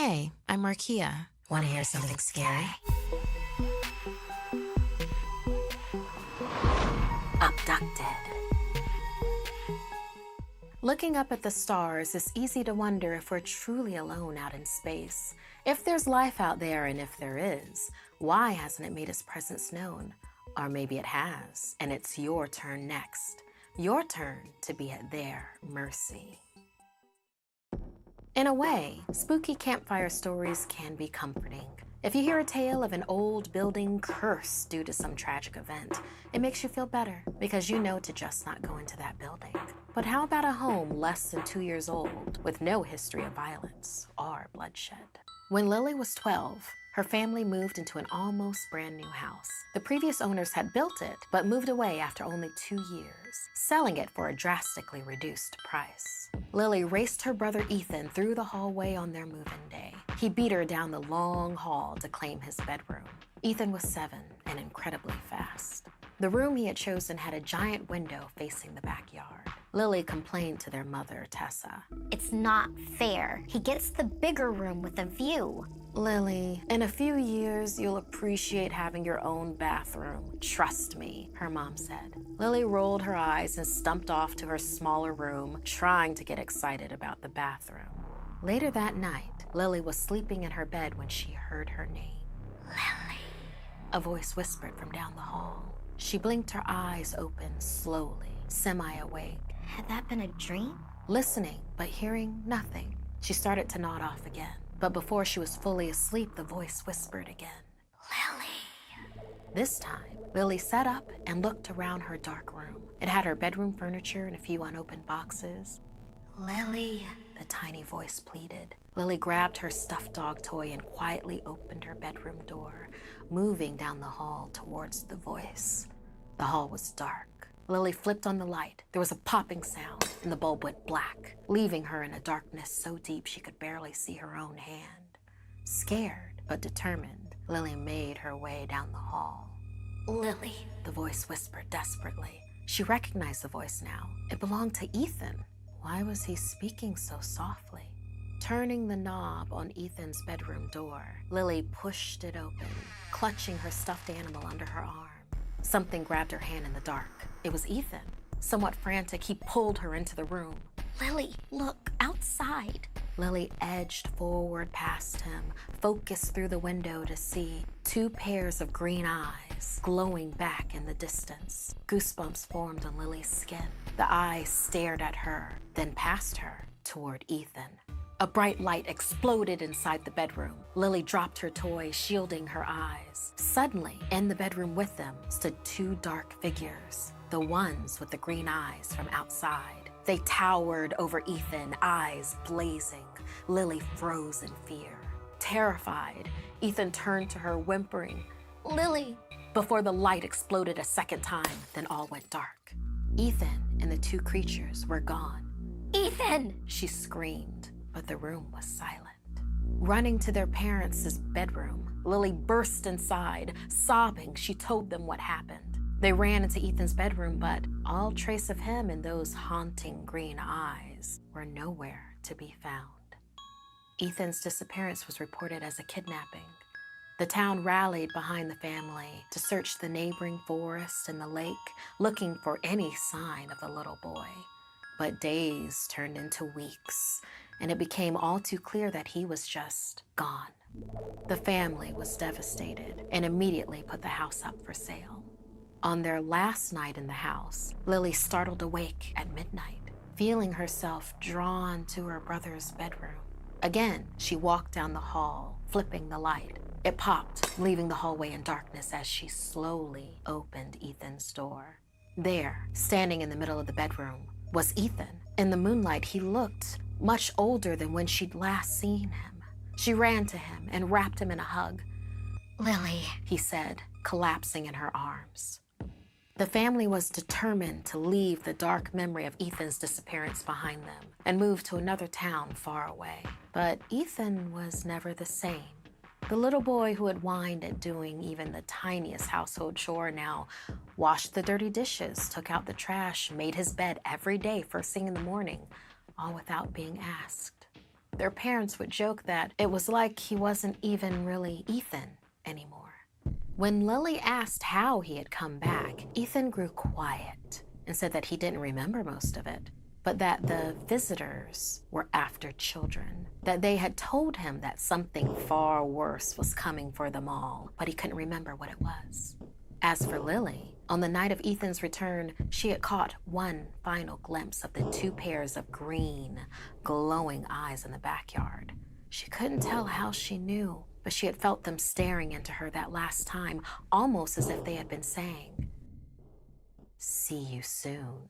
Hey, I'm Markia. Want to hear something scary? Abducted. Looking up at the stars, it's easy to wonder if we're truly alone out in space. If there's life out there, and if there is, why hasn't it made its presence known? Or maybe it has, and it's your turn next. Your turn to be at their mercy. In a way, spooky campfire stories can be comforting. If you hear a tale of an old building cursed due to some tragic event, it makes you feel better because you know to just not go into that building. But how about a home less than 2 years old with no history of violence or bloodshed? When Lily was 12, her family moved into an almost brand new house. The previous owners had built it, but moved away after only 2 years, selling it for a drastically reduced price. Lily raced her brother Ethan through the hallway on their move-in day. He beat her down the long hall to claim his bedroom. Ethan was 7 and incredibly fast. The room he had chosen had a giant window facing the backyard. Lily complained to their mother, Tessa. It's not fair. He gets the bigger room with a view. Lily, in a few years, you'll appreciate having your own bathroom. Trust me, her mom said. Lily rolled her eyes and stumped off to her smaller room, trying to get excited about the bathroom. Later that night, Lily was sleeping in her bed when she heard her name. Lily. A voice whispered from down the hall. She blinked her eyes open slowly, semi-awake. Had that been a dream? Listening, but hearing nothing. She started to nod off again. But before she was fully asleep, the voice whispered again. Lily. This time, Lily sat up and looked around her dark room. It had her bedroom furniture and a few unopened boxes. Lily, the tiny voice pleaded. Lily grabbed her stuffed dog toy and quietly opened her bedroom door, moving down the hall towards the voice. The hall was dark. Lily flipped on the light. There was a popping sound, and the bulb went black, leaving her in a darkness so deep she could barely see her own hand. Scared but determined, Lily made her way down the hall. Lily, the voice whispered desperately. She recognized the voice now. It belonged to Ethan. Why was he speaking so softly? Turning the knob on Ethan's bedroom door, Lily pushed it open, clutching her stuffed animal under her arm. Something grabbed her hand in the dark. It was Ethan. Somewhat frantic, he pulled her into the room. Lily, look outside. Lily edged forward past him, focused through the window to see 2 pairs of green eyes glowing back in the distance. Goosebumps formed on Lily's skin. The eyes stared at her, then past her, toward Ethan. A bright light exploded inside the bedroom. Lily dropped her toy, shielding her eyes. Suddenly, in the bedroom with them, stood 2 dark figures, the ones with the green eyes from outside. They towered over Ethan, eyes blazing. Lily froze in fear. Terrified, Ethan turned to her, whimpering, Lily, before the light exploded a second time, then all went dark. Ethan and the 2 creatures were gone. Ethan! She screamed, but the room was silent. Running to their parents' bedroom, Lily burst inside. Sobbing, she told them what happened. They ran into Ethan's bedroom, but all trace of him and those haunting green eyes were nowhere to be found. Ethan's disappearance was reported as a kidnapping. The town rallied behind the family to search the neighboring forest and the lake, looking for any sign of the little boy. But days turned into weeks, and it became all too clear that he was just gone. The family was devastated and immediately put the house up for sale. On their last night in the house, Lily startled awake at midnight, feeling herself drawn to her brother's bedroom. Again, she walked down the hall, flipping the light. It popped, leaving the hallway in darkness as she slowly opened Ethan's door. There, standing in the middle of the bedroom, was Ethan. In the moonlight, he looked much older than when she'd last seen him. She ran to him and wrapped him in a hug. Lily, he said, collapsing in her arms. The family was determined to leave the dark memory of Ethan's disappearance behind them and move to another town far away. But Ethan was never the same. The little boy who had whined at doing even the tiniest household chore now washed the dirty dishes, took out the trash, made his bed every day first thing in the morning, all without being asked. Their parents would joke that it was like he wasn't even really Ethan anymore. When Lily asked how he had come back, Ethan grew quiet and said that he didn't remember most of it, but that the visitors were after children, that they had told him that something far worse was coming for them all, but he couldn't remember what it was. As for Lily, on the night of Ethan's return, she had caught one final glimpse of the 2 pairs of green, glowing eyes in the backyard. She couldn't tell how she knew, but she had felt them staring into her that last time, almost as if they had been saying, "See you soon."